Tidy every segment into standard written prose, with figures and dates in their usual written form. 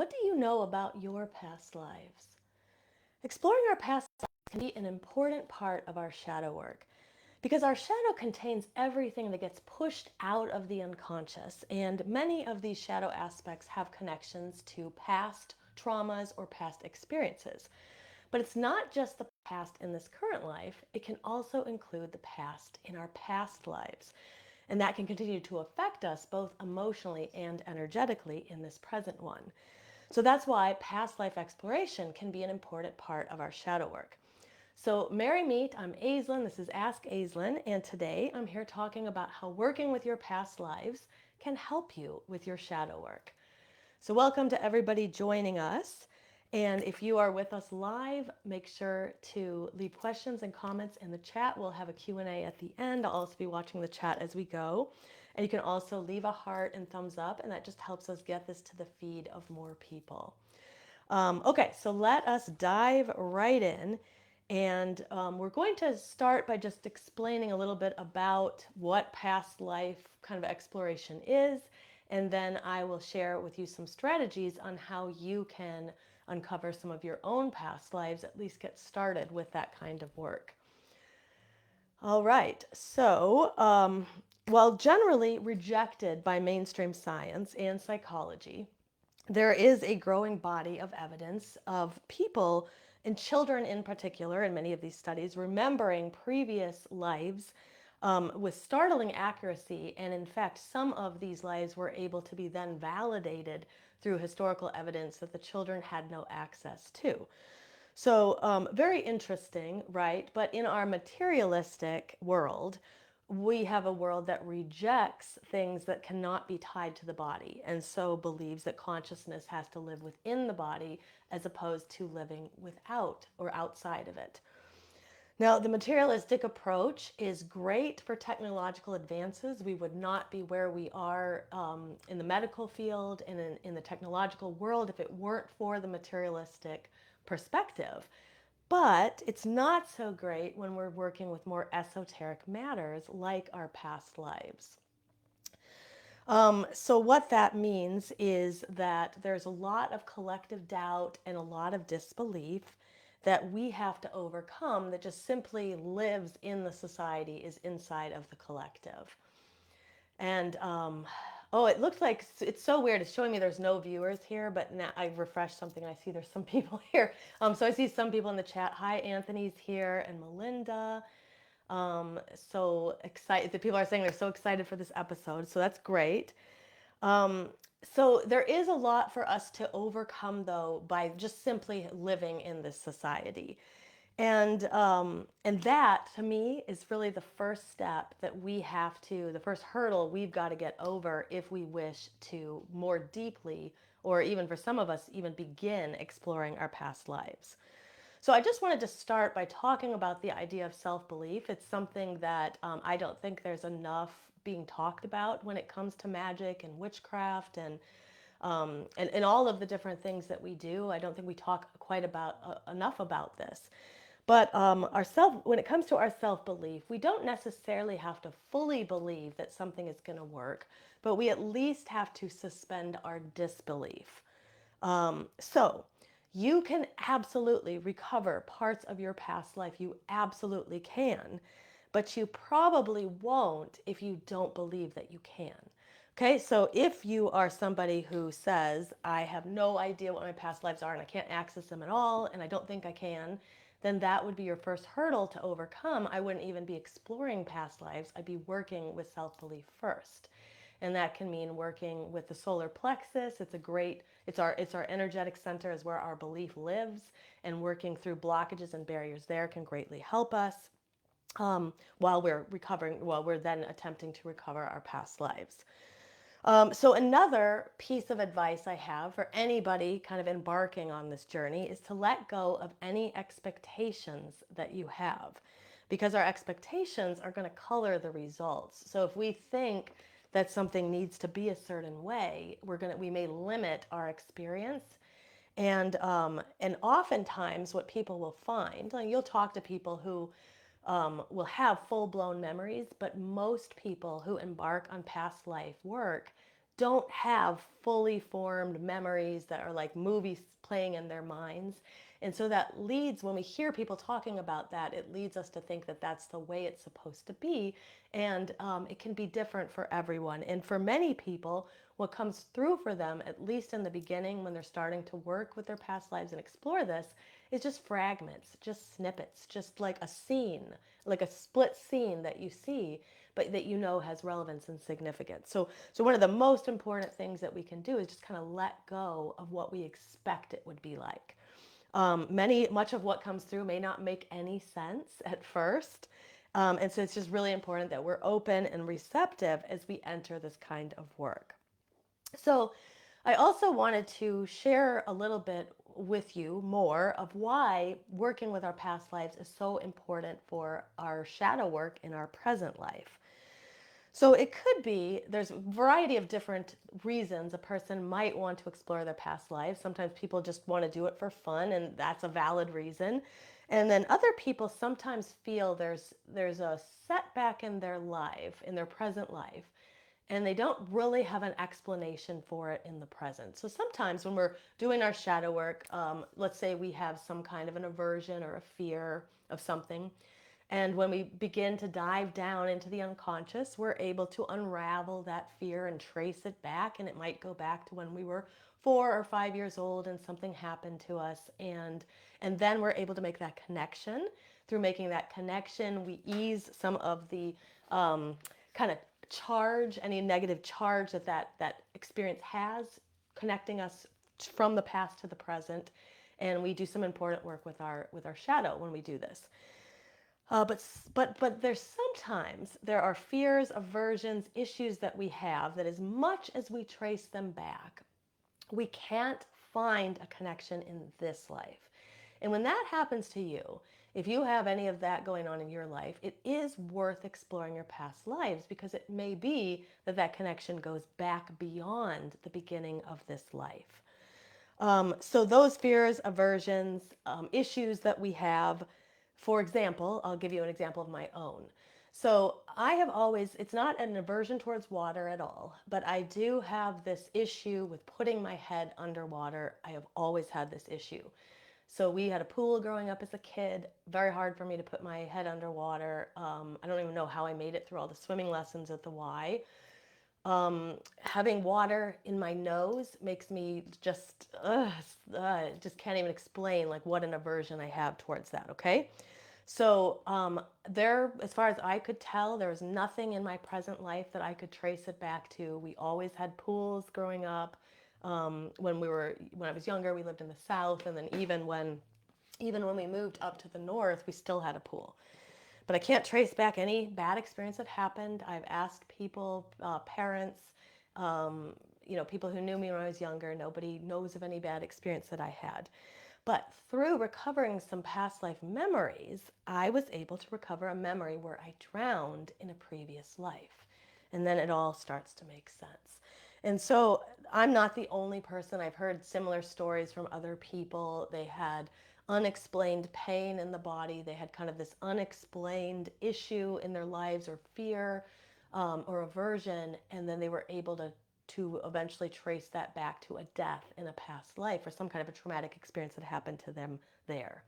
What do you know about your past lives? Exploring our past lives can be an important part of our shadow work because our shadow contains everything that gets pushed out of the unconscious, and many of these shadow aspects have connections to past traumas or past experiences. But it's not just the past in this current life, it can also include the past in our past lives. And that can continue to affect us both emotionally and energetically in this present one. So that's why past life exploration can be an important part of our shadow work. So, merry meet, I'm Aislin. This is Ask Aislin, and today I'm here talking about how working with your past lives can help you with your shadow work. So, welcome to everybody joining us. And if you are with us live, make sure to leave questions and comments in the chat. We'll have a Q&A at the end. I'll also be watching the chat as we go. And you can also leave a heart and thumbs up, and that just helps us get this to the feed of more people. Okay, so let us dive right in. And we're going to start by just explaining a little bit about what past life kind of exploration is. And then I will share with you some strategies on how you can uncover some of your own past lives, at least get started with that kind of work. All right, so while generally rejected by mainstream science and psychology, there is a growing body of evidence of people, and children in particular, in many of these studies, remembering previous lives with startling accuracy. And in fact, some of these lives were able to be then validated through historical evidence that the children had no access to. So, very interesting, right? But in our materialistic world, we have a world that rejects things that cannot be tied to the body, and so believes that consciousness has to live within the body as opposed to living without or outside of it. Now, the materialistic approach is great for technological advances. We would not be where we are in the medical field and in the technological world if it weren't for the materialistic perspective. But it's not so great when we're working with more esoteric matters like our past lives. So, what that means is that there's a lot of collective doubt and a lot of disbelief that we have to overcome that just simply lives in the society, is inside of the collective. And oh, it looks like it's so weird. It's showing me there's no viewers here, but now I refreshed something and I see there's some people here. So I see some people in the chat. Hi, Anthony's here and Melinda. So excited. The people are saying they're so excited for this episode. So that's great. Um, so there is a lot for us to overcome, though, by just simply living in this society. And that to me is really the first step that we have to, the first hurdle we've got to get over if we wish to more deeply, or even for some of us, even begin exploring our past lives. So I just wanted to start by talking about the idea of self-belief. It's something that I don't think there's enough being talked about when it comes to magic and witchcraft and all of the different things that we do. I don't think we talk quite about enough about this. But when it comes to our self-belief, we don't necessarily have to fully believe that something is going to work, but we at least have to suspend our disbelief. So you can absolutely recover parts of your past life. You absolutely can, but you probably won't if you don't believe that you can. Okay, so if you are somebody who says, I have no idea what my past lives are and I can't access them at all and I don't think I can, then that would be your first hurdle to overcome. I wouldn't even be exploring past lives. I'd be working with self-belief first. And that can mean working with the solar plexus. It's our energetic center, is where our belief lives, and working through blockages and barriers there can greatly help us while we're then attempting to recover our past lives. So another piece of advice I have for anybody kind of embarking on this journey is to let go of any expectations that you have, because our expectations are going to color the results. So if we think that something needs to be a certain way, we may limit our experience. And oftentimes what people will find, like you'll talk to people who will have full-blown memories, but most people who embark on past life work don't have fully formed memories that are like movies playing in their minds. And so that leads, when we hear people talking about that, it leads us to think that that's the way it's supposed to be. And it can be different for everyone. And for many people, what comes through for them, at least in the beginning when they're starting to work with their past lives and explore this, is just fragments, just snippets, just like a scene, like a split scene that you see, but that you know has relevance and significance. So one of the most important things that we can do is just kind of let go of what we expect it would be like. Much of what comes through may not make any sense at first. And so it's just really important that we're open and receptive as we enter this kind of work. So I also wanted to share a little bit with you more of why working with our past lives is so important for our shadow work in our present life. So it could be, there's a variety of different reasons a person might want to explore their past lives. Sometimes people just want to do it for fun, and that's a valid reason. And then other people sometimes feel there's a setback in their life, in their present life, and they don't really have an explanation for it in the present. So sometimes when we're doing our shadow work, let's say we have some kind of an aversion or a fear of something, and when we begin to dive down into the unconscious, we're able to unravel that fear and trace it back. And it might go back to when we were 4 or 5 years old and something happened to us. And then we're able to make that connection. Through making that connection, we ease some of the kind of charge, any negative charge that experience has, connecting us from the past to the present. And we do some important work with our shadow when we do this. But there's sometimes there are fears, aversions, issues that we have that as much as we trace them back, we can't find a connection in this life. And when that happens to you, if you have any of that going on in your life, it is worth exploring your past lives, because it may be that that connection goes back beyond the beginning of this life. So those fears, aversions, issues that we have, for example, I'll give you an example of my own. So I have always, it's not an aversion towards water at all, but I do have this issue with putting my head underwater. I have always had this issue. So we had a pool growing up as a kid, very hard for me to put my head underwater. I don't even know how I made it through all the swimming lessons at the Y. Having water in my nose makes me just can't even explain like what an aversion I have towards that. Okay. So as far as I could tell, there was nothing in my present life that I could trace it back to. We always had pools growing up. When I was younger, we lived in the South, and then even when we moved up to the North, we still had a pool. But I can't trace back any bad experience that happened. I've asked people, parents, people who knew me when I was younger. Nobody knows of any bad experience that I had. But through recovering some past life memories, I was able to recover a memory where I drowned in a previous life. And then it all starts to make sense. And so I'm not the only person. I've heard similar stories from other people. They had unexplained pain in the body. They had kind of this unexplained issue in their lives, or fear, or aversion, and then they were able to eventually trace that back to a death in a past life, or some kind of a traumatic experience that happened to them there.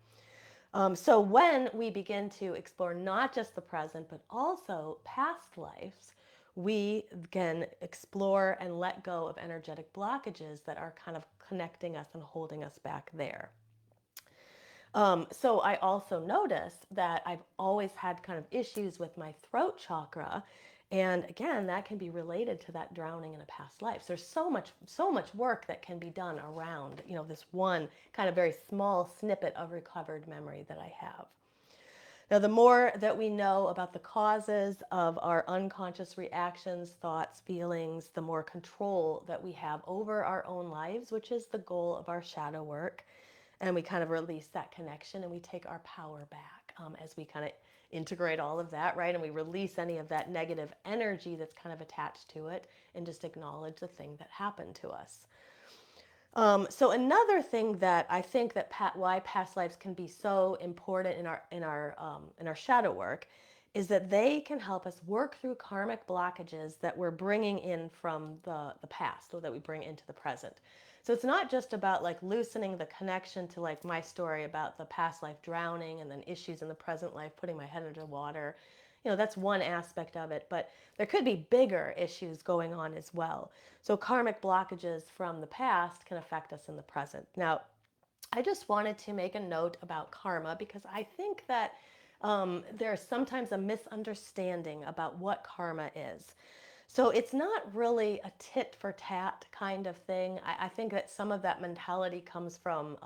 So when we begin to explore not just the present, but also past lives, we can explore and let go of energetic blockages that are kind of connecting us and holding us back there. So I also noticed that I've always had kind of issues with my throat chakra. And again, that can be related to that drowning in a past life. So there's so much work that can be done around, this one kind of very small snippet of recovered memory that I have. Now, the more that we know about the causes of our unconscious reactions, thoughts, feelings, the more control that we have over our own lives, which is the goal of our shadow work. And we kind of release that connection, and we take our power back as we kind of integrate all of that, right? And we release any of that negative energy that's kind of attached to it, and just acknowledge the thing that happened to us. So another thing that I think that why past lives can be so important in our shadow work is that they can help us work through karmic blockages that we're bringing in from the past or that we bring into the present. So it's not just about like loosening the connection to like my story about the past life drowning and then issues in the present life, putting my head under water. That's one aspect of it, but there could be bigger issues going on as well. So karmic blockages from the past can affect us in the present. Now, I just wanted to make a note about karma because I think that there's sometimes a misunderstanding about what karma is. So it's not really a tit for tat kind of thing. I think that some of that mentality comes from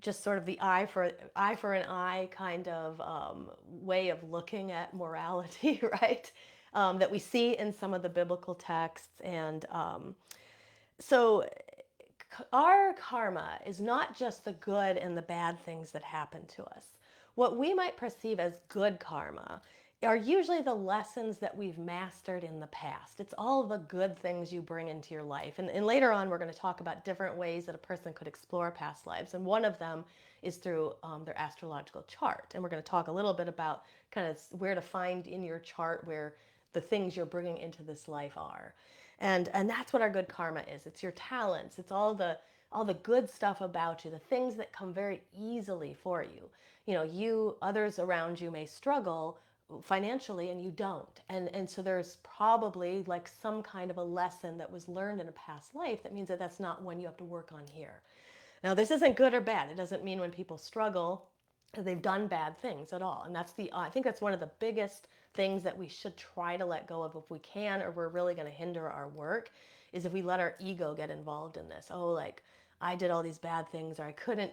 just sort of the eye for an eye kind of way of looking at morality, right? That we see in some of the biblical texts. And so our karma is not just the good and the bad things that happen to us. What we might perceive as good karma are usually the lessons that we've mastered in the past. It's all the good things you bring into your life. And later on, we're going to talk about different ways that a person could explore past lives. And one of them is through their astrological chart. And we're going to talk a little bit about kind of where to find in your chart where the things you're bringing into this life are. And that's what our good karma is. It's your talents. It's all the good stuff about you, the things that come very easily for you. Others around you may struggle financially and you don't. And so there's probably like some kind of a lesson that was learned in a past life that means that that's not one you have to work on here. Now, this isn't good or bad. It doesn't mean when people struggle they've done bad things at all. And I think that's one of the biggest things that we should try to let go of if we can, or we're really going to hinder our work, is if we let our ego get involved in this. Oh, like I did all these bad things, or I couldn't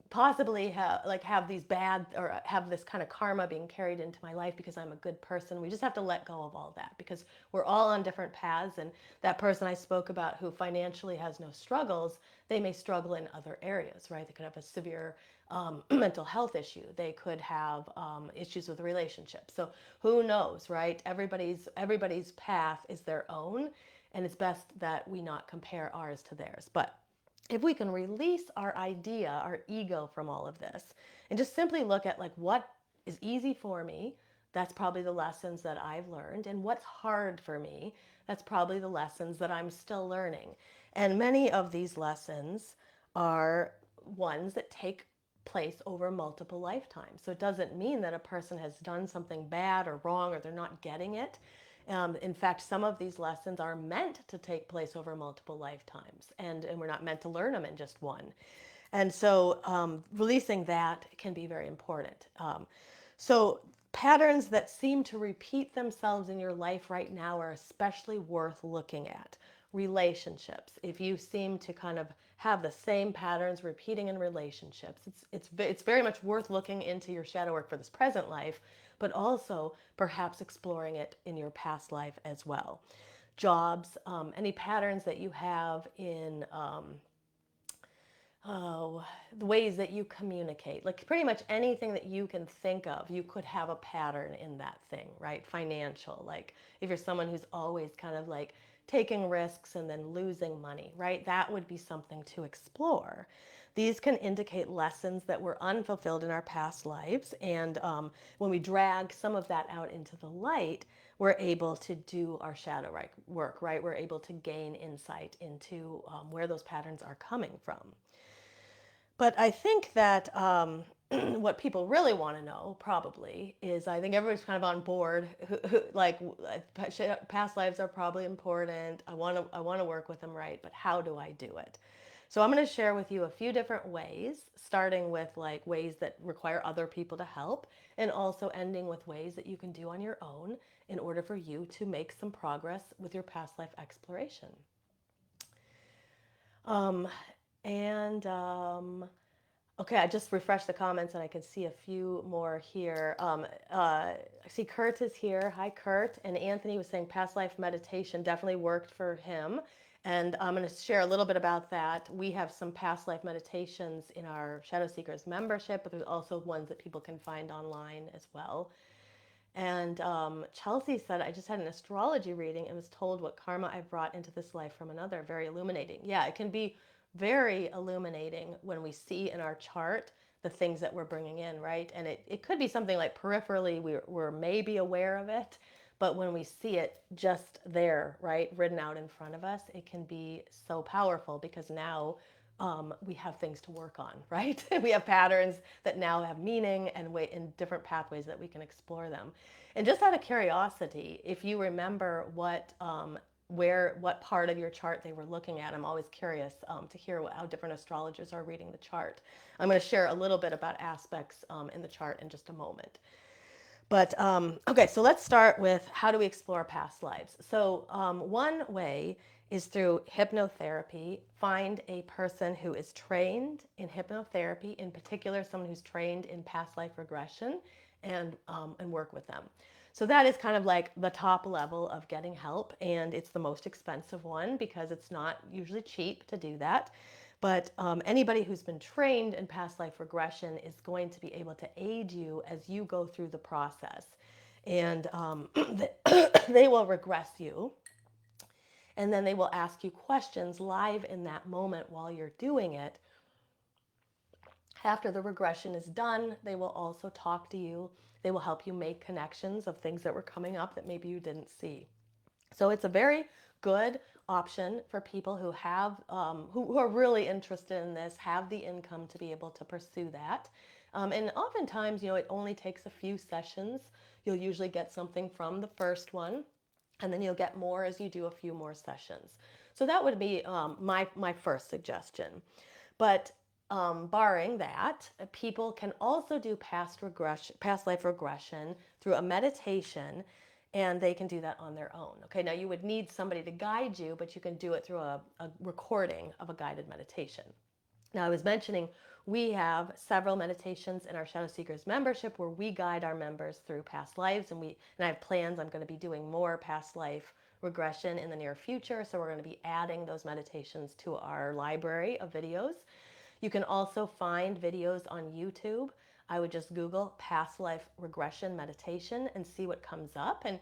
possibly have these bad or have this kind of karma being carried into my life because I'm a good person. We just have to let go of all that because we're all on different paths. And that person I spoke about who financially has no struggles, they may struggle in other areas, right? They could have a severe mental health issue. They could have issues with relationships. So who knows, right? Everybody's path is their own, and it's best that we not compare ours to theirs. But if we can release our ego from all of this, and just simply look at like what is easy for me, that's probably the lessons that I've learned, and what's hard for me, that's probably the lessons that I'm still learning. And many of these lessons are ones that take place over multiple lifetimes. So it doesn't mean that a person has done something bad or wrong or they're not getting it. In fact, some of these lessons are meant to take place over multiple lifetimes, and we're not meant to learn them in just one. And so releasing that can be very important. So patterns that seem to repeat themselves in your life right now are especially worth looking at. Relationships. If you seem to kind of have the same patterns repeating in relationships, it's very much worth looking into your shadow work for this present life, but also perhaps exploring it in your past life as well. Jobs, any patterns that you have in the ways that you communicate, like pretty much anything that you can think of, you could have a pattern in that thing, right? Financial, like if you're someone who's always kind of like taking risks and then losing money, right? That would be something to explore. These can indicate lessons that were unfulfilled in our past lives. And when we drag some of that out into the light, we're able to do our shadow work, right? We're able to gain insight into where those patterns are coming from. But I think that what people really want to know probably is I think everybody's kind of on board. Like past lives are probably important. I want to work with them right, but how do I do it? So I'm going to share with you a few different ways, starting with like ways that require other people to help, and also ending with ways that you can do on your own in order for you to make some progress with your past life exploration. Um, and Okay, I just refreshed the comments and I can see a few more here. I see Kurt is here. Hi, Kurt. And Anthony was saying past life meditation definitely worked for him. And I'm going to share a little bit about that. We have some past life meditations in our Shadow Seekers membership, but there's also ones that people can find online as well. And Chelsea said, I just had an astrology reading and was told what karma I brought into this life from another. Very illuminating. Yeah, it can be very illuminating when we see in our chart the things that we're bringing in, right? And it could be something like peripherally, we're maybe aware of it, but when we see it just there, right, written out in front of us, it can be so powerful because now we have things to work on, right? We have patterns that now have meaning and in different pathways that we can explore them. And just out of curiosity, if you remember what part of your chart they were looking at, I'm always curious to hear how different astrologers are reading the chart. I'm going to share a little bit about aspects in the chart in just a moment. But okay, so let's start with how do we explore past lives? So one way is through hypnotherapy. Find a person who is trained in hypnotherapy, in particular, someone who's trained in past life regression, and work with them. So that is kind of like the top level of getting help, and it's the most expensive one because it's not usually cheap to do that. But anybody who's been trained in past life regression is going to be able to aid you as you go through the process. And they will regress you. And then they will ask you questions live in that moment while you're doing it. After the regression is done, they will also talk to you. They will help you make connections of things that were coming up that maybe you didn't see. So it's a very good option for people who have who are really interested in this, have the income to be able to pursue that. And oftentimes, it only takes a few sessions. You'll usually get something from the first one, and then you'll get more as you do a few more sessions. So that would be my first suggestion. But barring that, people can also do past life regression through a meditation, and they can do that on their own. Okay, now you would need somebody to guide you, but you can do it through a recording of a guided meditation. Now, I was mentioning we have several meditations in our Shadow Seekers membership where we guide our members through past lives, and I have plans. I'm going to be doing more past life regression in the near future, so we're going to be adding those meditations to our library of videos. You can also find videos on YouTube. I would just Google past life regression meditation and see what comes up. And,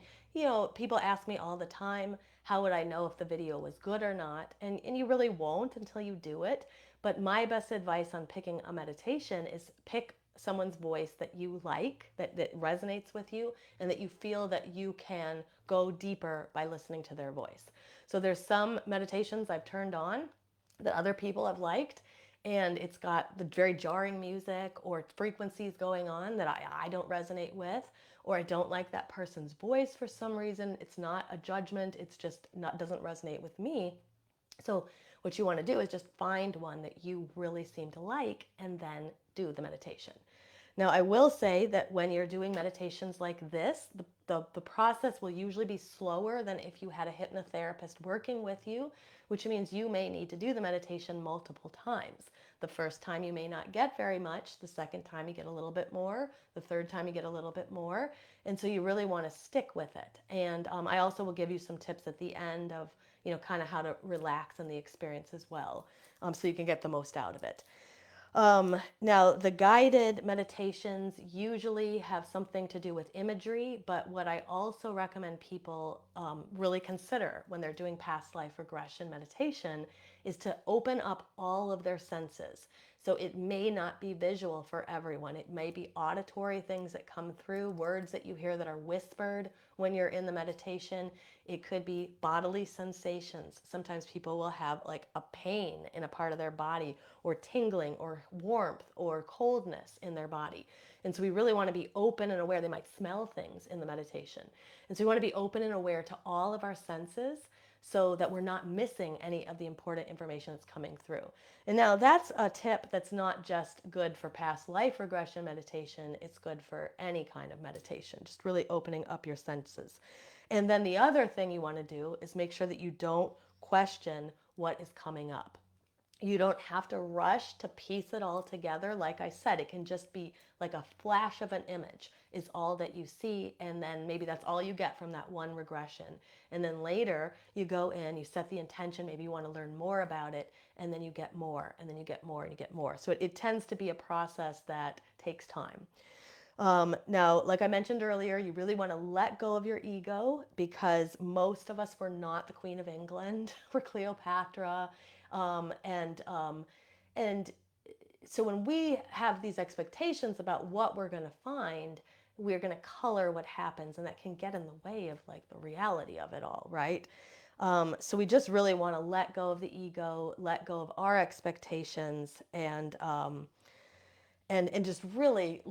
people ask me all the time, how would I know if the video was good or not? And you really won't until you do it. But my best advice on picking a meditation is pick someone's voice that you like, that resonates with you, and that you feel that you can go deeper by listening to their voice. So there's some meditations I've turned on that other people have liked, and it's got the very jarring music or frequencies going on that I don't resonate with, or I don't like that person's voice for some reason. It's not a judgment, it's just doesn't resonate with me. So what you want to do is just find one that you really seem to like and then do the meditation. Now, I will say that when you're doing meditations like this, the process will usually be slower than if you had a hypnotherapist working with you, which means you may need to do the meditation multiple times. The first time you may not get very much. The second time you get a little bit more. The third time you get a little bit more. And so you really want to stick with it. And I also will give you some tips at the end of, kind of how to relax in the experience as well, so you can get the most out of it. Now, the guided meditations usually have something to do with imagery, but what I also recommend people really consider when they're doing past life regression meditation is to open up all of their senses. So it may not be visual for everyone. It may be auditory things that come through, words that you hear that are whispered when you're in the meditation. It could be bodily sensations. Sometimes people will have like a pain in a part of their body, or tingling, or warmth, or coldness in their body. And so we really want to be open and aware. They might smell things in the meditation. And so we want to be open and aware to all of our senses so that we're not missing any of the important information that's coming through. And now that's a tip that's not just good for past life regression meditation, it's good for any kind of meditation, just really opening up your senses. And then the other thing you want to do is make sure that you don't question what is coming up. You don't have to rush to piece it all together. Like I said, it can just be like a flash of an image is all that you see, and then maybe that's all you get from that one regression. And then later you go in, you set the intention, maybe you want to learn more about it, and then you get more, and then you get more, and you get more. So it tends to be a process that takes time. Now, like I mentioned earlier, you really want to let go of your ego, because most of us were not the Queen of England. We're Cleopatra. Um, and, um, and so when we have these expectations about what we're going to find, we're going to color what happens, and that can get in the way of like the reality of it all, right? So we just really want to let go of the ego, let go of our expectations, and just really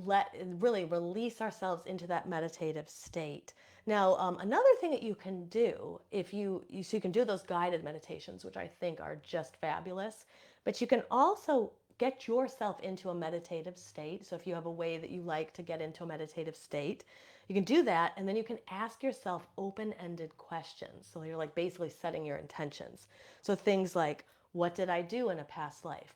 release ourselves into that meditative state. Now, another thing that you can do, if so you can do those guided meditations, which I think are just fabulous, but you can also get yourself into a meditative state. So if you have a way that you like to get into a meditative state, you can do that, and then you can ask yourself open-ended questions. So you're like basically setting your intentions. So things like, what did I do in a past life?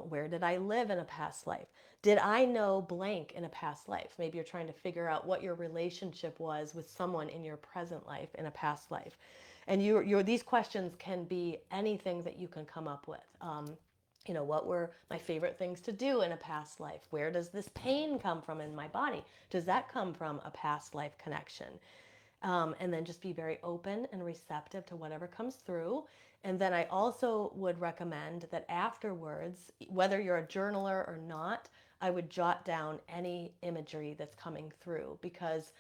Where did I live in a past life? Did I know blank in a past life? Maybe you're trying to figure out what your relationship was with someone in your present life in a past life. And these questions can be anything that you can come up with. What were my favorite things to do in a past life? Where does this pain come from in my body? Does that come from a past life connection? And then just be very open and receptive to whatever comes through. And then I also would recommend that afterwards, whether you're a journaler or not, I would jot down any imagery that's coming through, because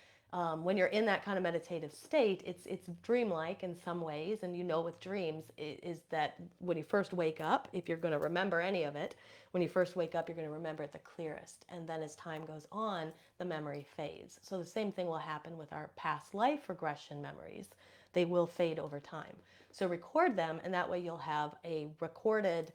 when you're in that kind of meditative state, it's dreamlike in some ways. And with dreams is that when you first wake up, if you're going to remember any of it, when you first wake up, you're going to remember it the clearest. And then as time goes on, the memory fades. So the same thing will happen with our past life regression memories. They will fade over time. So record them, and that way you'll have a recorded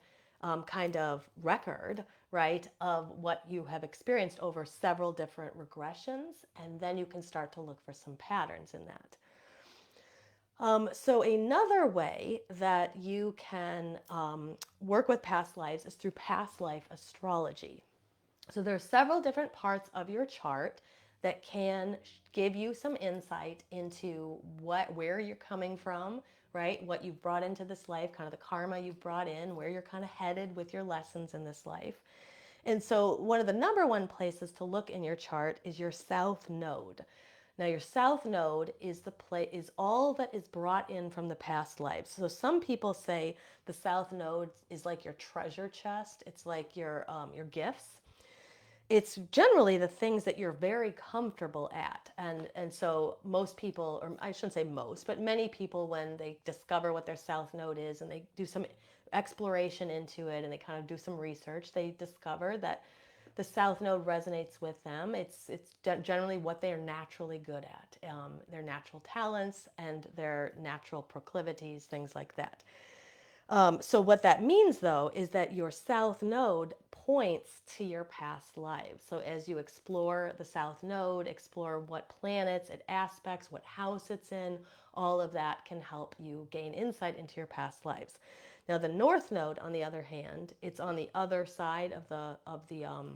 kind of record, right, of what you have experienced over several different regressions, and then you can start to look for some patterns in that. So another way that you can work with past lives is through past life astrology. So there are several different parts of your chart that can give you some insight into where you're coming from, right? What you've brought into this life, kind of the karma you've brought in, where you're kind of headed with your lessons in this life. And so one of the number one places to look in your chart is your south node. Now your south node is all that is brought in from the past lives. So some people say the south node is like your treasure chest. It's like your gifts. It's generally the things that you're very comfortable at. And so most people, or I shouldn't say most, but many people, when they discover what their south node is and they do some exploration into it and they kind of do some research, they discover that the south node resonates with them. It's generally what they are naturally good at, their natural talents and their natural proclivities, things like that. So what that means, though, is that your south node points to your past lives. So as you explore the south node, explore what planets it aspects, what house it's in, all of that can help you gain insight into your past lives. Now, the north node, on the other hand, it's on the other side of the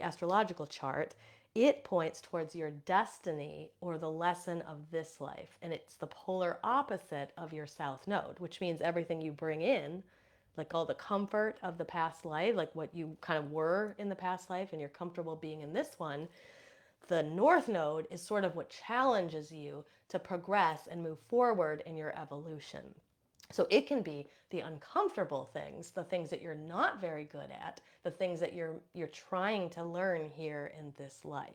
astrological chart. It points towards your destiny or the lesson of this life. And it's the polar opposite of your south node, which means everything you bring in, like all the comfort of the past life, like what you kind of were in the past life and you're comfortable being in this one, the north node is sort of what challenges you to progress and move forward in your evolution. So it can be the uncomfortable things, the things that you're not very good at, the things that you're trying to learn here in this life.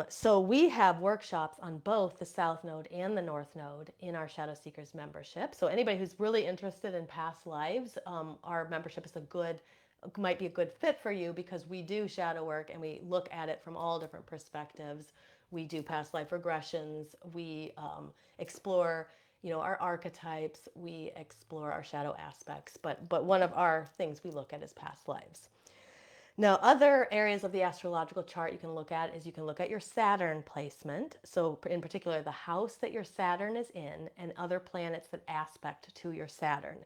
So we have workshops on both the South Node and the North Node in our Shadow Seekers membership. So anybody who's really interested in past lives, our membership is might be a good fit for you, because we do shadow work and we look at it from all different perspectives. We do past life regressions. We explore, our archetypes. We explore our shadow aspects. But one of our things we look at is past lives. Now, other areas of the astrological chart you can look at is you can look at your Saturn placement. So in particular, the house that your Saturn is in and other planets that aspect to your Saturn.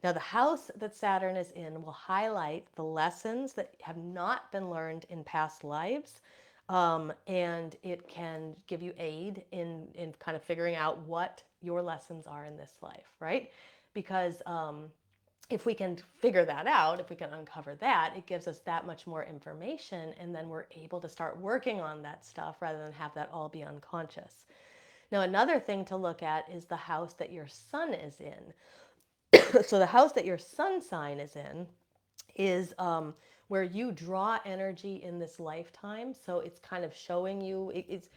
Now, the house that Saturn is in will highlight the lessons that have not been learned in past lives. And it can give you aid in kind of figuring out what your lessons are in this life, right? Because if we can figure that out, if we can uncover that, it gives us that much more information, and then we're able to start working on that stuff rather than have that all be unconscious. Now, another thing to look at is the house that your sun is in. So the house that your sun sign is in is where you draw energy in this lifetime. So it's kind of showing you, it's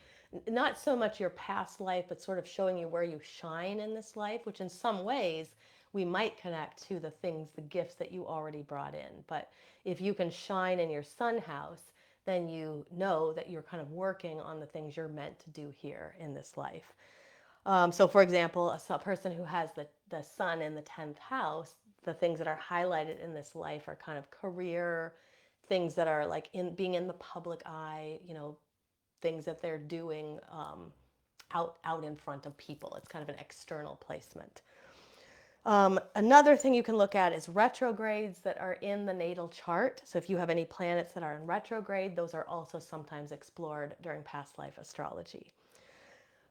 not so much your past life, but sort of showing you where you shine in this life, which in some ways we might connect to the things, the gifts that you already brought in. But if you can shine in your sun house, then you know that you're kind of working on the things you're meant to do here in this life. So, for example, a person who has the sun in the 10th house, the things that are highlighted in this life are kind of career, things that are like in being in the public eye, things that they're doing out in front of people. It's kind of an external placement. Another thing you can look at is retrogrades that are in the natal chart. So if you have any planets that are in retrograde, those are also sometimes explored during past life astrology.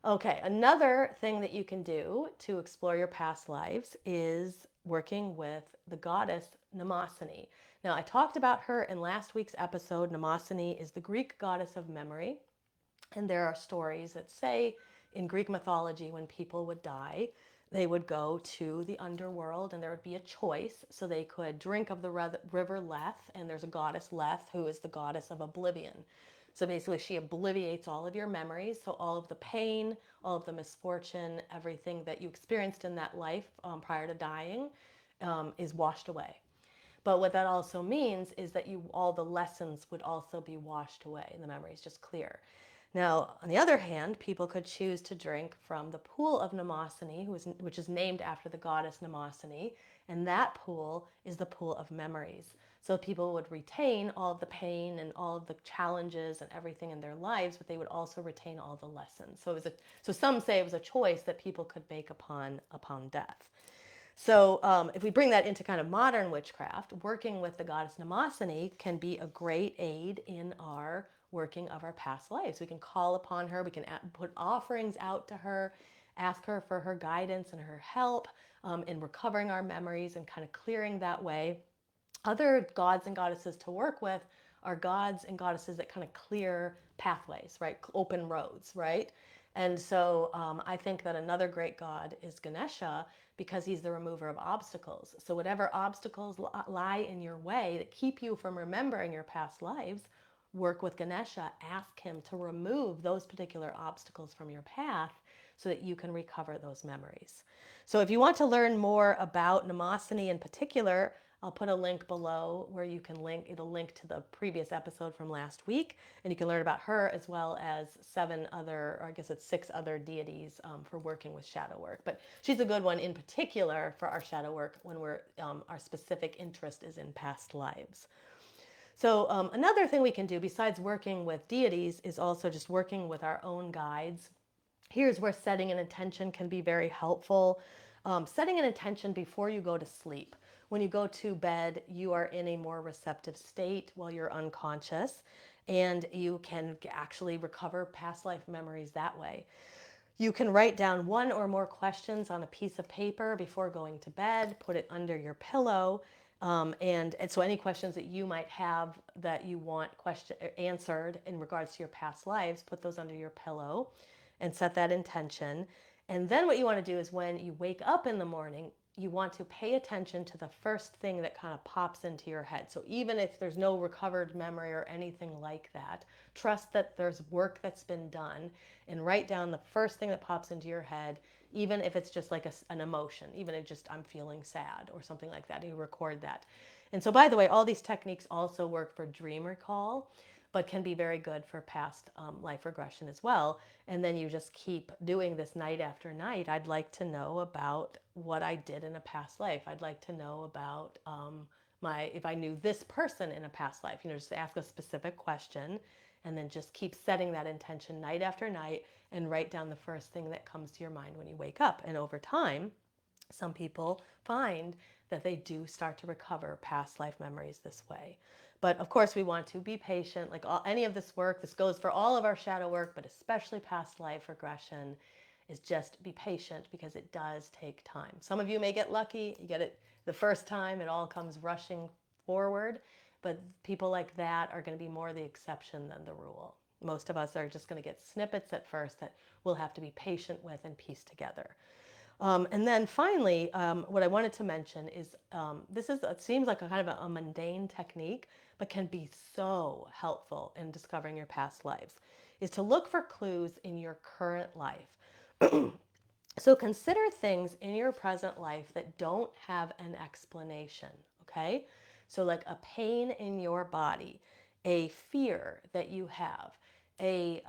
Okay, another thing that you can do to explore your past lives is working with the goddess Mnemosyne. Now, I talked about her in last week's episode. Mnemosyne is the Greek goddess of memory. And there are stories that say in Greek mythology, when people would die, they would go to the underworld and there would be a choice. So they could drink of the river Lethe, and there's a goddess Lethe who is the goddess of oblivion. So basically, she obliviates all of your memories. So all of the pain, all of the misfortune, everything that you experienced in that life prior to dying is washed away. But what that also means is that all the lessons would also be washed away and the memories just clear. Now, on the other hand, people could choose to drink from the pool of Mnemosyne, which is named after the goddess Mnemosyne, and that pool is the pool of memories. So people would retain all of the pain and all of the challenges and everything in their lives, but they would also retain all the lessons. So some say it was a choice that people could make upon death. So if we bring that into kind of modern witchcraft, working with the goddess Mnemosyne can be a great aid in our working of our past lives. We can call upon her, we can put offerings out to her, ask her for her guidance and her help in recovering our memories and kind of clearing that way. Other gods and goddesses to work with are gods and goddesses that kind of clear pathways, right? Open roads, right? And so I think that another great god is Ganesha because he's the remover of obstacles. So whatever obstacles lie in your way that keep you from remembering your past lives, work with Ganesha, ask him to remove those particular obstacles from your path so that you can recover those memories. So if you want to learn more about Mnemosyne in particular, I'll put a link below where you can link, it'll link to the previous episode from last week, and you can learn about her as well as 6 other deities for working with shadow work. But she's a good one in particular for our shadow work when our specific interest is in past lives. So another thing we can do besides working with deities is also just working with our own guides. Here's where setting an intention can be very helpful. Setting an intention before you go to sleep. When you go to bed, you are in a more receptive state while you're unconscious, and you can actually recover past life memories that way. You can write down one or more questions on a piece of paper before going to bed, put it under your pillow, and so any questions that you might have that you want answered in regards to your past lives, put those under your pillow and set that intention. And then what you want to do is when you wake up in the morning, you want to pay attention to the first thing that kind of pops into your head. So even if there's no recovered memory or anything like that, trust that there's work that's been done and write down the first thing that pops into your head, even if it's just like an emotion, even if just I'm feeling sad or something like that, you record that. And so by the way, all these techniques also work for dream recall, but can be very good for past life regression as well. And then you just keep doing this night after night. I'd like to know about what I did in a past life. I'd like to know about if I knew this person in a past life, just ask a specific question and then just keep setting that intention night after night and write down the first thing that comes to your mind when you wake up. And over time, some people find that they do start to recover past life memories this way. But of course, we want to be patient. Like any of this work, this goes for all of our shadow work, but especially past life regression, is just be patient because it does take time. Some of you may get lucky, you get it the first time, it all comes rushing forward, but people like that are going to be more the exception than the rule. Most of us are just going to get snippets at first that we'll have to be patient with and piece together. And then finally, what I wanted to mention is it seems like a kind of a mundane technique, but can be so helpful in discovering your past lives, is to look for clues in your current life. So consider things in your present life that don't have an explanation, okay? So like a pain in your body, a fear that you have, a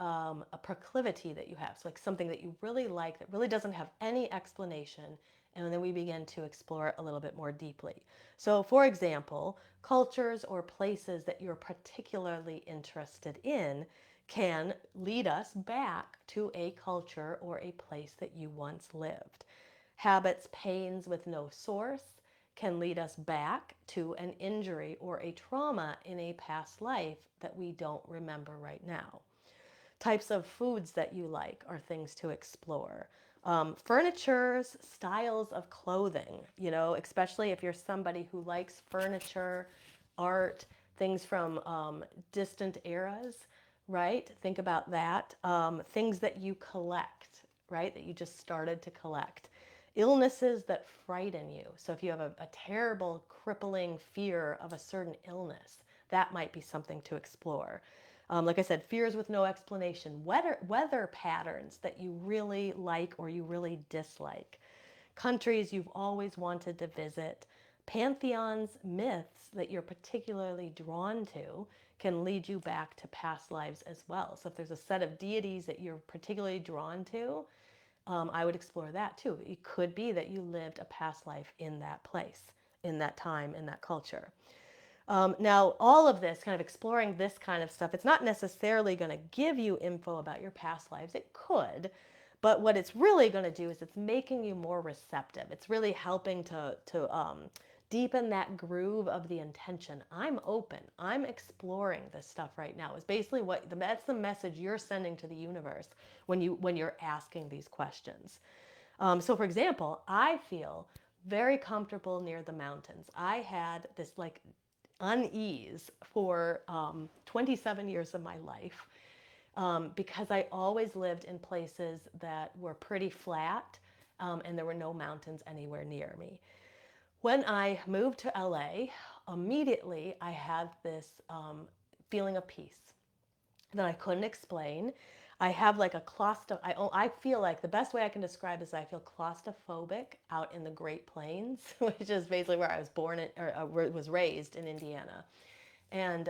proclivity that you have, so like something that you really like that really doesn't have any explanation, and then we begin to explore it a little bit more deeply. So for example, cultures or places that you're particularly interested in can lead us back to a culture or a place that you once lived. Habits, pains with no source can lead us back to an injury or a trauma in a past life that we don't remember right now. Types of foods that you like are things to explore. Furnitures, styles of clothing, especially if you're somebody who likes furniture, art, things from distant eras, right? Think about that. Things that you collect, right? That you just started to collect. Illnesses that frighten you. So if you have a terrible, crippling fear of a certain illness, that might be something to explore. Like I said, fears with no explanation, weather patterns that you really like or you really dislike, countries you've always wanted to visit, pantheons, myths that you're particularly drawn to can lead you back to past lives as well. So if there's a set of deities that you're particularly drawn to, I would explore that too. It could be that you lived a past life in that place, in that time, in that culture. Now, all of this, kind of exploring this kind of stuff, it's not necessarily going to give you info about your past lives. It could, but what it's really going to do is it's making you more receptive. It's really helping to deepen that groove of the intention. I'm open. I'm exploring this stuff right now. Is basically that's the message you're sending to the universe when you're asking these questions. So, for example, I feel very comfortable near the mountains. I had this like unease for 27 years of my life because I always lived in places that were pretty flat and there were no mountains anywhere near me. When I moved to LA, immediately I had this feeling of peace that I couldn't explain. I have like a I feel like the best way I can describe is I feel claustrophobic out in the Great Plains, which is basically where I was born or was raised in Indiana. And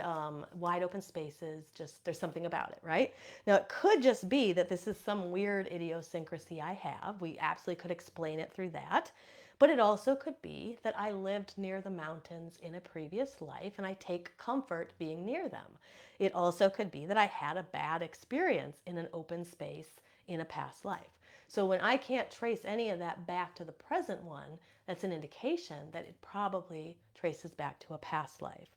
wide open spaces, just there's something about it, right? Now, it could just be that this is some weird idiosyncrasy I have. We absolutely could explain it through that. But it also could be that I lived near the mountains in a previous life and I take comfort being near them. It also could be that I had a bad experience in an open space in a past life. So when I can't trace any of that back to the present one, that's an indication that it probably traces back to a past life.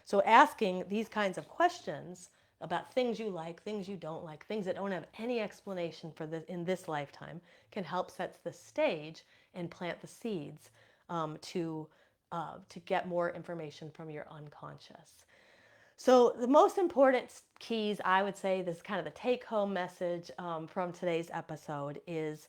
So asking these kinds of questions about things you like, things you don't like, things that don't have any explanation for this in this lifetime can help set the stage and plant the seeds to get more information from your unconscious. So the most important keys, I would say, this is kind of the take-home message from today's episode, is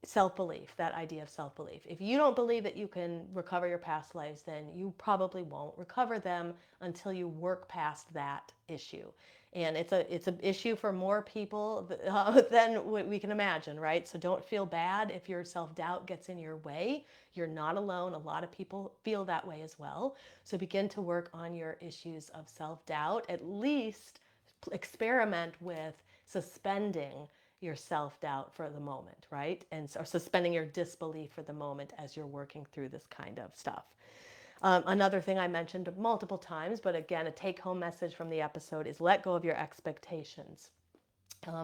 self-belief, that idea of self-belief. If you don't believe that you can recover your past lives, then you probably won't recover them until you work past that issue. And it's an issue for more people than what we can imagine, right? So don't feel bad if your self-doubt gets in your way. You're not alone. A lot of people feel that way as well. So begin to work on your issues of self-doubt. At least experiment with suspending your self-doubt for the moment, right? And so suspending your disbelief for the moment as you're working through this kind of stuff. Another thing I mentioned multiple times, but again, a take-home message from the episode is let go of your expectations.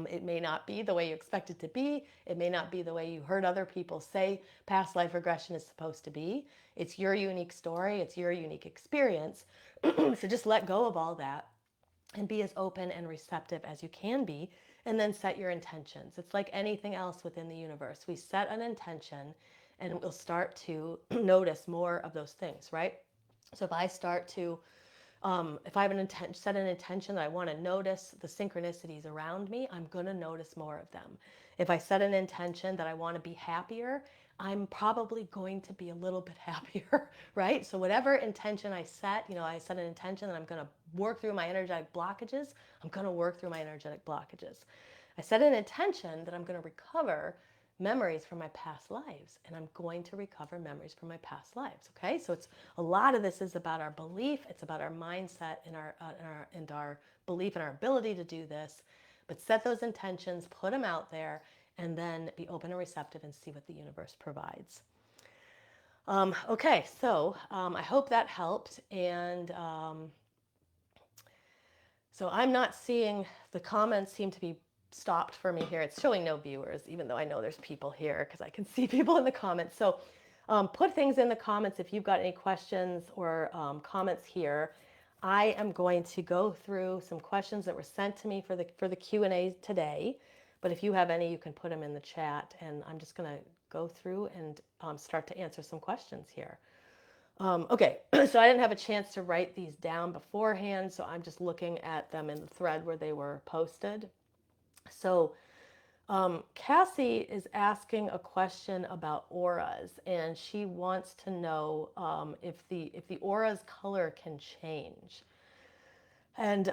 It may not be the way you expect it to be. It may not be the way you heard other people say past life regression is supposed to be. It's your unique story. It's your unique experience. So just let go of all that and be as open and receptive as you can be, and then set your intentions. It's like anything else within the universe. We set an intention and we'll start to notice more of those things, right? So if I start to if I have set an intention that I want to notice the synchronicities around me, I'm going to notice more of them. If I set an intention that I want to be happier, I'm probably going to be a little bit happier, right? So whatever intention I set, I set an intention that I'm going to work through my energetic blockages. I'm going to work through my energetic blockages. I set an intention that I'm going to recover memories from my past lives, and I'm going to recover memories from my past lives. Okay, so it's a lot of this is about our belief. It's about our mindset and our belief and our ability to do this. But set those intentions, put them out there, and then be open and receptive and see what the universe provides. Okay, so I hope that helped. And so I'm not seeing, the comments seem to be stopped for me here. It's showing no viewers, even though I know there's people here because I can see people in the comments. So put things in the comments if you've got any questions or comments here. I am going to go through some questions that were sent to me for the Q&A today. But if you have any, you can put them in the chat, and I'm just going to go through and start to answer some questions here. Okay, so I didn't have a chance to write these down beforehand, so I'm just looking at them in the thread where they were posted. So Cassie is asking a question about auras, and she wants to know if the aura's color can change. And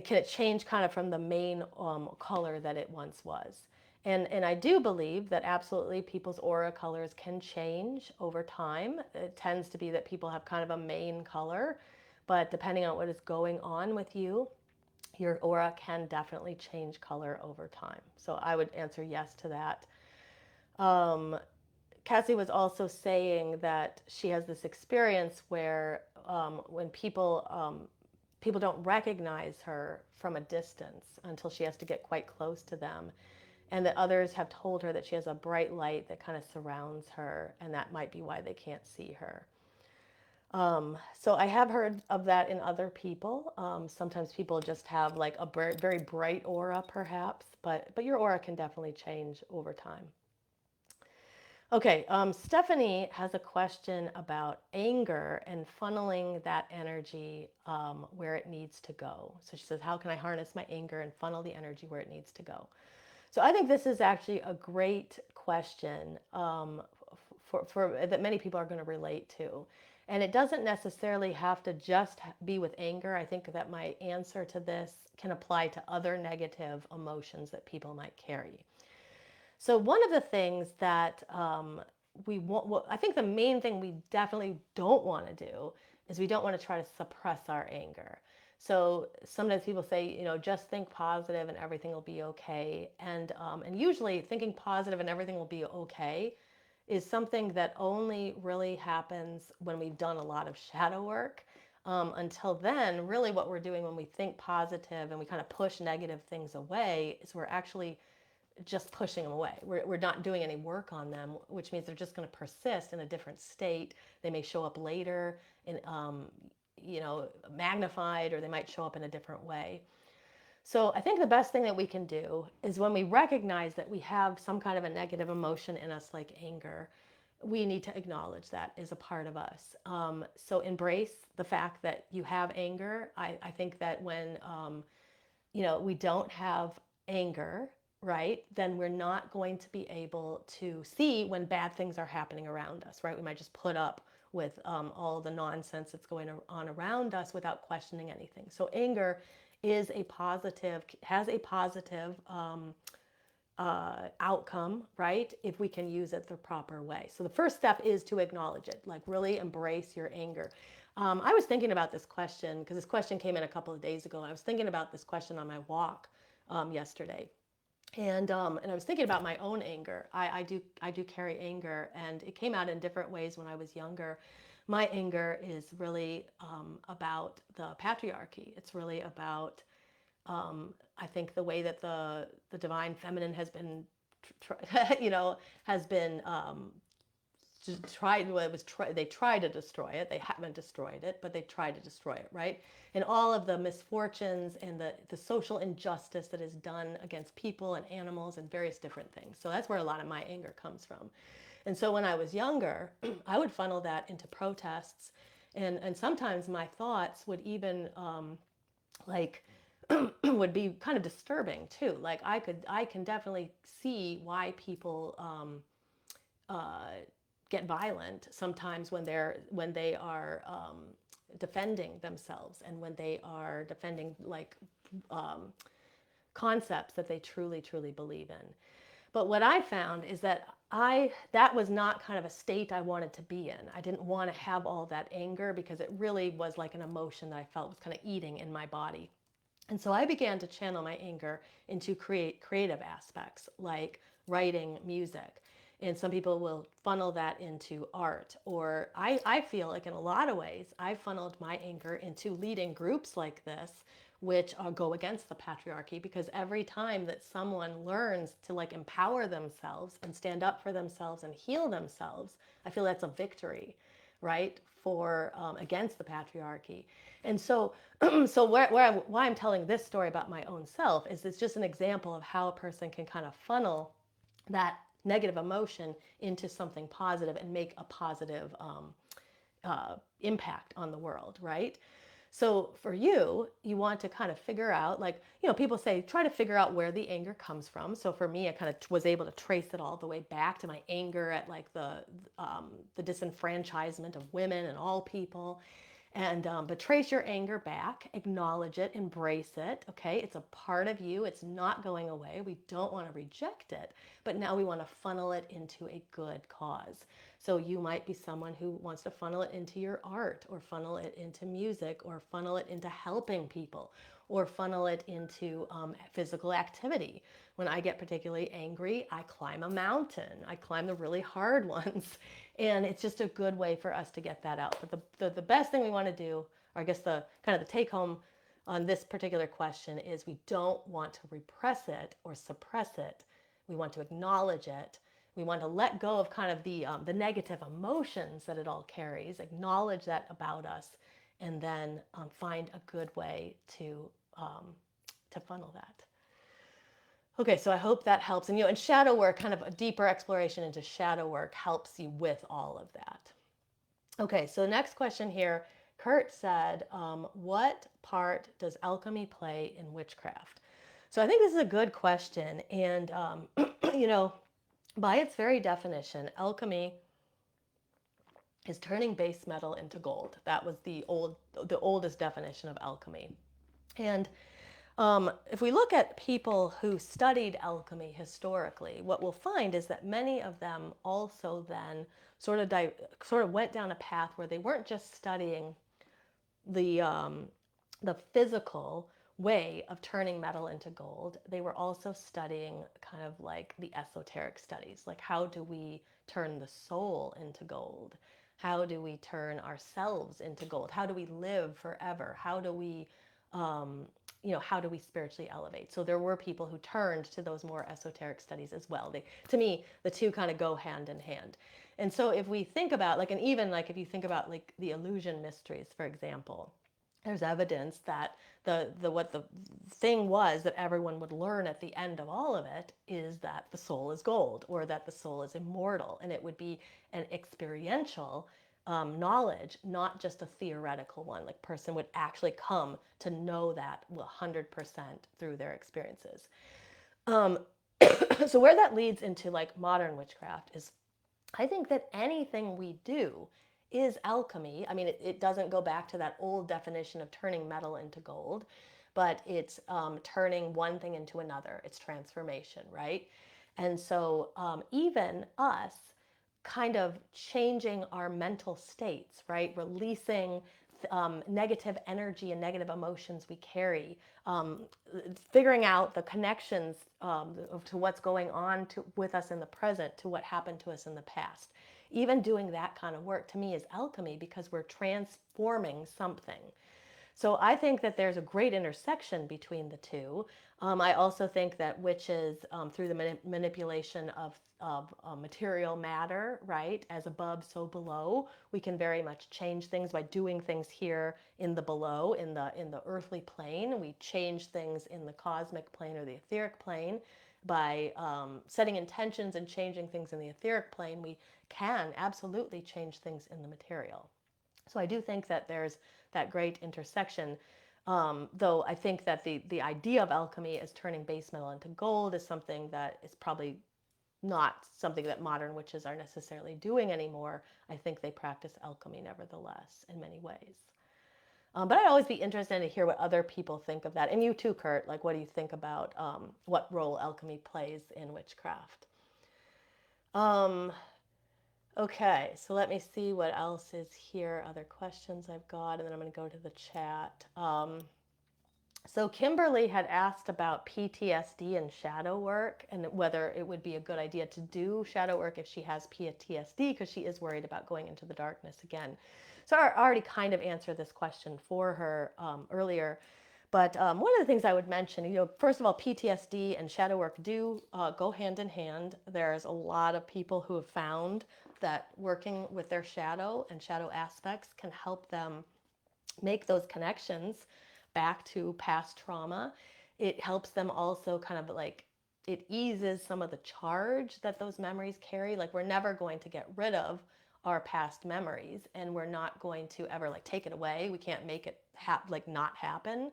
can it change kind of from the main color that it once was? And I do believe that absolutely people's aura colors can change over time. It tends to be that people have kind of a main color, but depending on what is going on with you, your aura can definitely change color over time. So I would answer yes to that. Cassie was also saying that she has this experience where when people don't recognize her from a distance until she has to get quite close to them, and that others have told her that she has a bright light that kind of surrounds her, and that might be why they can't see her. So I have heard of that in other people. Sometimes people just have like a very bright aura, perhaps, but your aura can definitely change over time. Okay, Stephanie has a question about anger and funneling that energy where it needs to go. So she says, how can I harness my anger and funnel the energy where it needs to go? So I think this is actually a great question for that many people are going to relate to. And it doesn't necessarily have to just be with anger. I think that my answer to this can apply to other negative emotions that people might carry. So one of the things that we want, well, I think the main thing we definitely don't want to do is we don't want to try to suppress our anger. So sometimes people say, just think positive and everything will be okay. And usually thinking positive and everything will be okay is something that only really happens when we've done a lot of shadow work. Until then, really what we're doing when we think positive and we kind of push negative things away is we're actually just pushing them away. We're not doing any work on them, which means they're just going to persist in a different state. They may show up later in, magnified, or they might show up in a different way. So I think the best thing that we can do is when we recognize that we have some kind of a negative emotion in us, like anger, we need to acknowledge that as a part of us. So embrace the fact that you have anger. I think that when we don't have anger, right, then we're not going to be able to see when bad things are happening around us, right? We might just put up with all the nonsense that's going on around us without questioning anything. So anger is has a positive outcome, right, if we can use it the proper way. So the first step is to acknowledge it, like really embrace your anger. I was thinking about this question because this question came in a couple of days ago. I was thinking about this question on my walk yesterday. And I was thinking about my own anger. I do carry anger, and it came out in different ways when I was younger. My anger is really about the patriarchy. It's really about I think the way that the divine feminine has been, has been tried. Well, they tried to destroy it. They haven't destroyed it, but they tried to destroy it, right? And all of the misfortunes and the social injustice that is done against people and animals and various different things. So that's where a lot of my anger comes from. And so when I was younger, I would funnel that into protests, and sometimes my thoughts would even would be kind of disturbing too. Like I can definitely see why people uh, get violent sometimes when they are defending themselves, and when they are defending like concepts that they truly truly believe in. But what I found is that that was not kind of a state I wanted to be in. I didn't want to have all that anger, because it really was like an emotion that I felt was kind of eating in my body. And so I began to channel my anger into creative aspects like writing music. And some people will funnel that into art. Or I feel like in a lot of ways, I funneled my anger into leading groups like this, which go against the patriarchy, because every time that someone learns to like empower themselves and stand up for themselves and heal themselves, I feel that's a victory, right? For against the patriarchy. And so so why I'm telling this story about my own self is it's just an example of how a person can kind of funnel that negative emotion into something positive and make a positive impact on the world, right? So for you, you want to kind of figure out, like, people say, try to figure out where the anger comes from. So for me, I kind of was able to trace it all the way back to my anger at like the disenfranchisement of women and all people. And but trace your anger back, acknowledge it, embrace it. Okay, it's a part of you. It's not going away. We don't want to reject it, but now we want to funnel it into a good cause. So you might be someone who wants to funnel it into your art, or funnel it into music, or funnel it into helping people, or funnel it into physical activity. When I get particularly angry, I climb a mountain. I climb the really hard ones. And it's just a good way for us to get that out. But the best thing we want to do, or I guess the kind of the take home on this particular question, is we don't want to repress it or suppress it. We want to acknowledge it. We want to let go of kind of the negative emotions that it all carries, acknowledge that about us, and then find a good way to funnel that. Okay, so I hope that helps. And and shadow work, kind of a deeper exploration into shadow work, helps you with all of that. Okay, so the next question here, Kurt said, what part does alchemy play in witchcraft? So I think this is a good question. And, you know, by its very definition, alchemy is turning base metal into gold. That was the oldest definition of alchemy. And if we look at people who studied alchemy historically, what we'll find is that many of them also then sort of went down a path where they weren't just studying the um, the physical way of turning metal into gold. They were also studying kind of like the esoteric studies, like how do we turn the soul into gold? How do we turn ourselves into gold? How do we live forever? Um, how do we spiritually elevate? So there were people who turned to those more esoteric studies as well. To me, the two kind of go hand in hand. And so if we think about like, and even like if you think about like the illusion mysteries, for example, there's evidence that what the thing was that everyone would learn at the end of all of it is that the soul is gold, or that the soul is immortal, and it would be an experiential knowledge, not just a theoretical one. Like person would actually come to know that 100% through their experiences. Um, so where that leads into like modern witchcraft is, I think that anything we do is alchemy. I mean, it doesn't go back to that old definition of turning metal into gold, but it's turning one thing into another. It's transformation, right? And so even us kind of changing our mental states, right? Releasing negative energy and negative emotions we carry, figuring out the connections to what's going on with us in the present to what happened to us in the past. Even doing that kind of work to me is alchemy, because we're transforming something. So I think that there's a great intersection between the two. I also think that witches, through the manipulation of material matter, right, as above, so below, we can very much change things by doing things here in the below, in the earthly plane. We change things in the cosmic plane or the etheric plane by setting intentions and changing things in the etheric plane. We can absolutely change things in the material. So I do think that there's that great intersection. Though I think that the idea of alchemy as turning base metal into gold is something that is probably not something that modern witches are necessarily doing anymore. I think they practice alchemy nevertheless in many ways. But I'd always be interested to hear what other people think of that. And you too, Kurt. Like, what do you think about what role alchemy plays in witchcraft? Um, okay, so let me see what else is here. Other questions I've got, and then I'm going to go to the chat. So Kimberly had asked about PTSD and shadow work and whether it would be a good idea to do shadow work if she has PTSD because she is worried about going into the darkness again. So I already kind of answered this question for her earlier. But one of the things I would mention, first of all, PTSD and shadow work do go hand in hand. There's a lot of people who have found that working with their shadow and shadow aspects can help them make those connections back to past trauma. It helps them also kind of like, it eases some of the charge that those memories carry. Like, we're never going to get rid of our past memories, and we're not going to ever like take it away. We can't make it like not happen.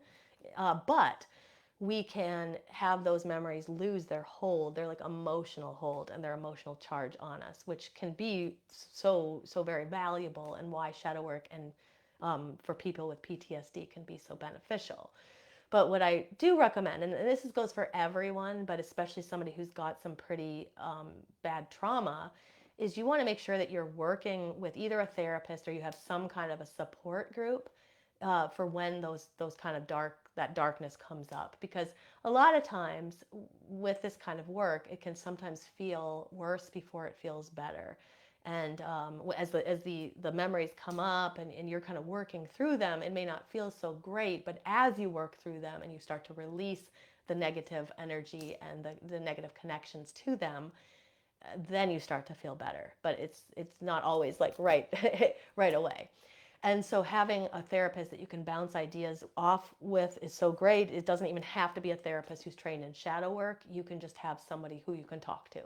But we can have those memories lose their hold, their like emotional hold and their emotional charge on us, which can be so very valuable, and why shadow work and for people with PTSD can be so beneficial. But what I do recommend, and this goes for everyone, but especially somebody who's got some pretty bad trauma, is you want to make sure that you're working with either a therapist or you have some kind of a support group for when those kind of that darkness comes up, because a lot of times with this kind of work it can sometimes feel worse before it feels better. And as the memories come up and you're kind of working through them, it may not feel so great, but as you work through them and you start to release the negative energy and the negative connections to them, then you start to feel better. But it's not always like right right away. And so having a therapist that you can bounce ideas off with is so great. It doesn't even have to be a therapist who's trained in shadow work. You can just have somebody who you can talk to.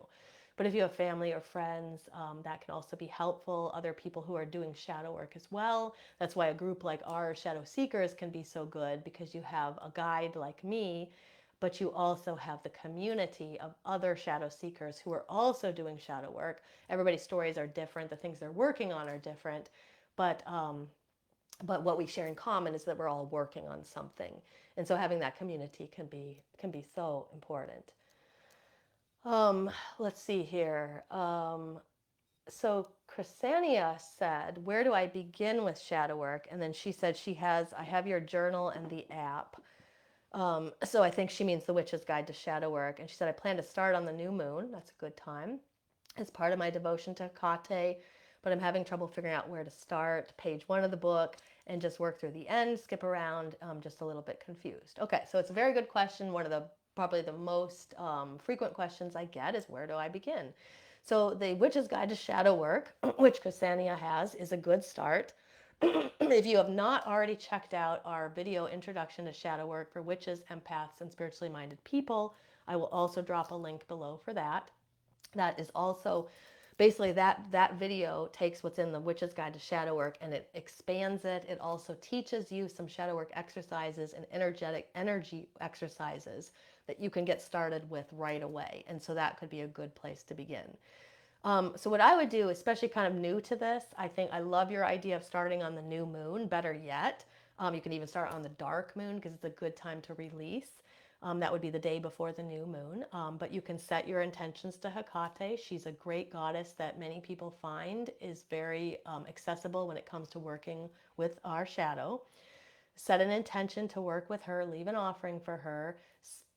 But if you have family or friends, that can also be helpful. Other people who are doing shadow work as well. That's why a group like our Shadow Seekers can be so good, because you have a guide like me, but you also have the community of other shadow seekers who are also doing shadow work. Everybody's stories are different. The things they're working on are different. But what we share in common is that we're all working on something. And so having that community can be so important. Let's see here. So Chrisania said, where do I begin with shadow work? And then she said I have your journal and the app. So I think she means the Witch's Guide to Shadow Work. And she said, I plan to start on the new moon. That's a good time. As part of my devotion to Hecate, but I'm having trouble figuring out where to start. Page 1 of the book, and just work through the end, skip around, just a little bit confused. Okay, so it's a very good question. One of the probably the most frequent questions I get is, where do I begin? So the Witch's Guide to Shadow Work, which Ksenia has, is a good start. If you have not already checked out our video introduction to shadow work for witches, empaths, and spiritually minded people, I will also drop a link below for that. That is also basically that video takes what's in the Witch's Guide to Shadow Work and it expands it. It also teaches you some shadow work exercises and energy exercises that you can get started with right away. And so that could be a good place to begin. So what I would do, especially kind of new to this, I think I love your idea of starting on the new moon. Better yet, you can even start on the dark moon because it's a good time to release. That would be the day before the new moon. But you can set your intentions to Hecate. She's a great goddess that many people find is very accessible when it comes to working with our shadow. Set an intention to work with her, leave an offering for her,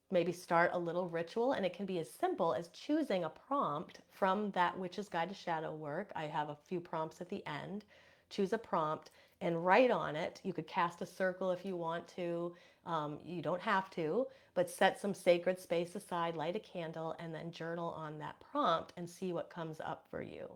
maybe start a little ritual, and it can be as simple as choosing a prompt from that Witch's Guide to Shadow Work. I have a few prompts at the end. Choose a prompt and write on it. You could cast a circle if you want to. You don't have to, but set some sacred space aside, light a candle, and then journal on that prompt and see what comes up for you.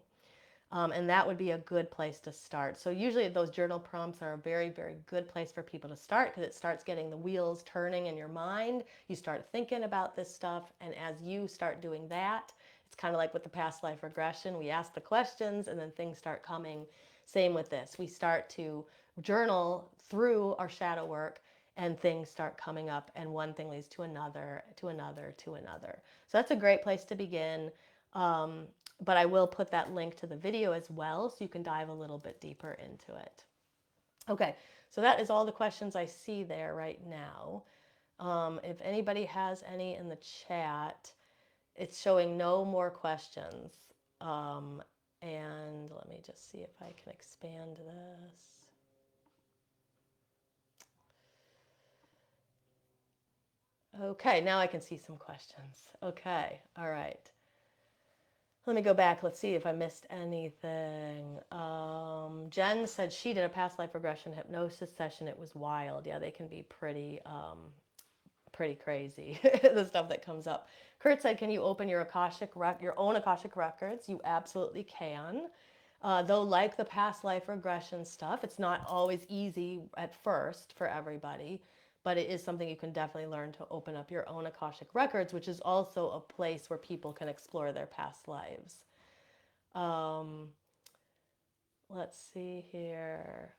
And that would be a good place to start. So usually those journal prompts are a very, very good place for people to start, because it starts getting the wheels turning in your mind. You start thinking about this stuff. And as you start doing that, it's kind of like with the past life regression. We ask the questions and then things start coming. Same with this. We start to journal through our shadow work and things start coming up, and one thing leads to another, to another, to another. So that's a great place to begin. But I will put that link to the video as well so you can dive a little bit deeper into it. Okay, so that is all the questions I see there right now. If anybody has any in the chat, it's showing no more questions. Um, and let me just see if I can expand this. Okay, now I can see some questions. Okay, all right. Let me go back. Let's see if I missed anything. Jen said she did a past life regression hypnosis session. It was wild. Yeah, they can be pretty crazy, the stuff that comes up. Kurt said, can you open your your own Akashic records? You absolutely can. Though, like the past life regression stuff, it's not always easy at first for everybody, but it is something you can definitely learn to open up your own Akashic records, which is also a place where people can explore their past lives. Um, let's see here.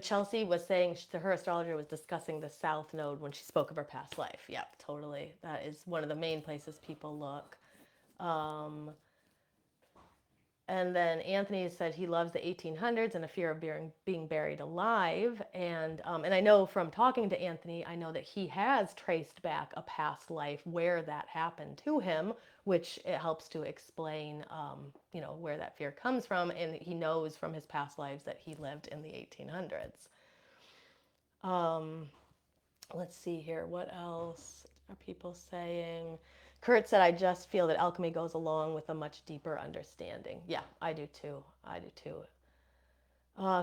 Chelsea was saying her astrologer was discussing the South Node when she spoke of her past life. Yep, totally. That is one of the main places people look. Um, And then Anthony said he loves the 1800s and a fear of being buried alive. And I know from talking to Anthony, I know that he has traced back a past life where that happened to him, which it helps to explain, where that fear comes from. And he knows from his past lives that he lived in the 1800s. Um, let's see here. What else are people saying? Kurt said, I just feel that alchemy goes along with a much deeper understanding. Yeah, I do too. I do too.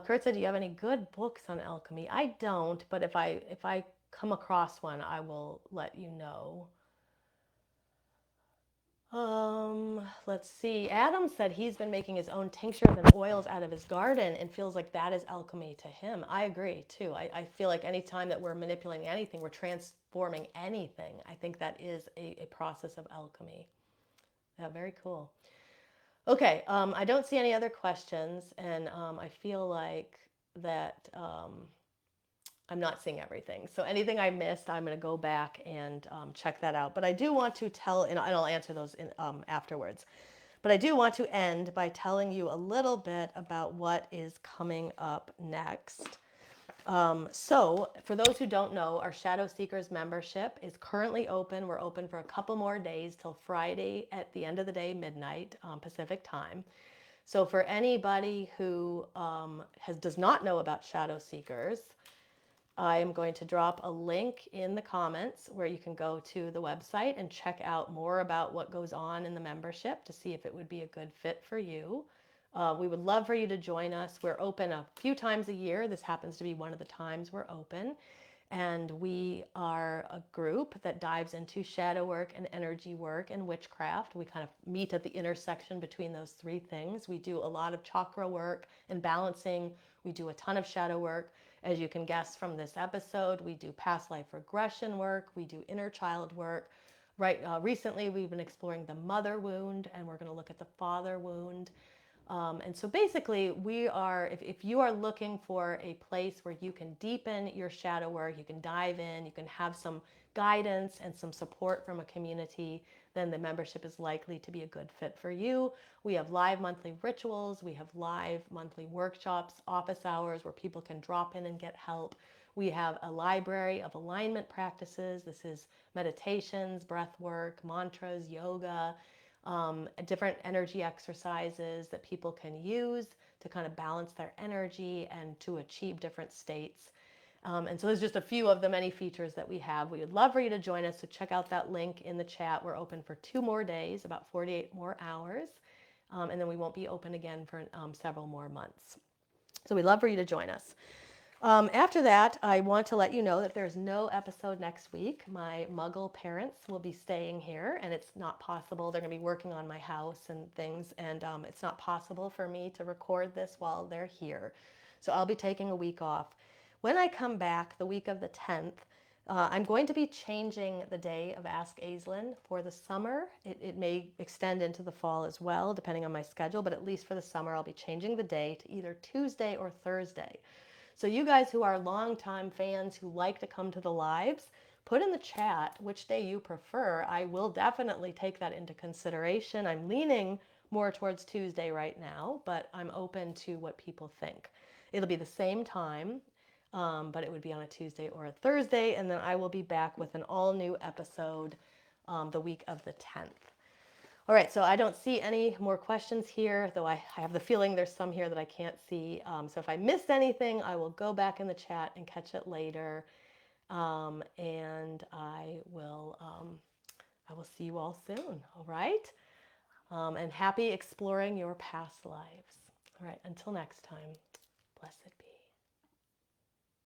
Kurt said, do you have any good books on alchemy? I don't, but if I come across one, I will let you know. Let's see. Adam said he's been making his own tinctures and oils out of his garden and feels like that is alchemy to him. I agree too. I feel like anytime that we're manipulating anything, we're transforming anything. I think that is a process of alchemy. Yeah, very cool. Okay, I don't see any other questions, and I feel like that I'm not seeing everything. So anything I missed, I'm going to go back and check that out. But I do want to tell, and I'll answer those afterwards. But I do want to end by telling you a little bit about what is coming up next. So, for those who don't know, our Shadow Seekers membership is currently open. We're open for a couple more days till Friday at the end of the day, midnight Pacific time. So, for anybody who does not know about Shadow Seekers, I am going to drop a link in the comments where you can go to the website and check out more about what goes on in the membership to see if it would be a good fit for you. We would love for you to join us. We're open a few times a year. This happens to be one of the times we're open. And we are a group that dives into shadow work and energy work and witchcraft. We kind of meet at the intersection between those three things. We do a lot of chakra work and balancing. We do a ton of shadow work. As you can guess from this episode, we do past life regression work. We do inner child work. Right, recently, we've been exploring the mother wound, and we're going to look at the father wound. And so basically, if you are looking for a place where you can deepen your shadow work, you can dive in, you can have some guidance and some support from a community, then the membership is likely to be a good fit for you. We have live monthly rituals, we have live monthly workshops, office hours where people can drop in and get help. We have a library of alignment practices. This is meditations, breath work, mantras, yoga, different energy exercises that people can use to kind of balance their energy and to achieve different states. And so there's just a few of the many features that we have. We would love for you to join us, so check out that link in the chat. We're open for 2 more days, about 48 more hours, and then we won't be open again for several more months. So we'd love for you to join us. After that, I want to let you know that there's no episode next week. My Muggle parents will be staying here, and it's not possible. They're going to be working on my house and things, and it's not possible for me to record this while they're here. So I'll be taking a week off. When I come back, the week of the 10th, I'm going to be changing the day of Ask Aislin for the summer. It may extend into the fall as well, depending on my schedule, but at least for the summer, I'll be changing the day to either Tuesday or Thursday. So you guys who are longtime fans who like to come to the lives, put in the chat which day you prefer. I will definitely take that into consideration. I'm leaning more towards Tuesday right now, but I'm open to what people think. It'll be the same time, but it would be on a Tuesday or a Thursday, and then I will be back with an all new episode the week of the 10th. All right, so I don't see any more questions here, though I have the feeling there's some here that I can't see. So if I missed anything, I will go back in the chat and catch it later. And I will see you all soon. All right, and happy exploring your past lives. All right, until next time, blessed be.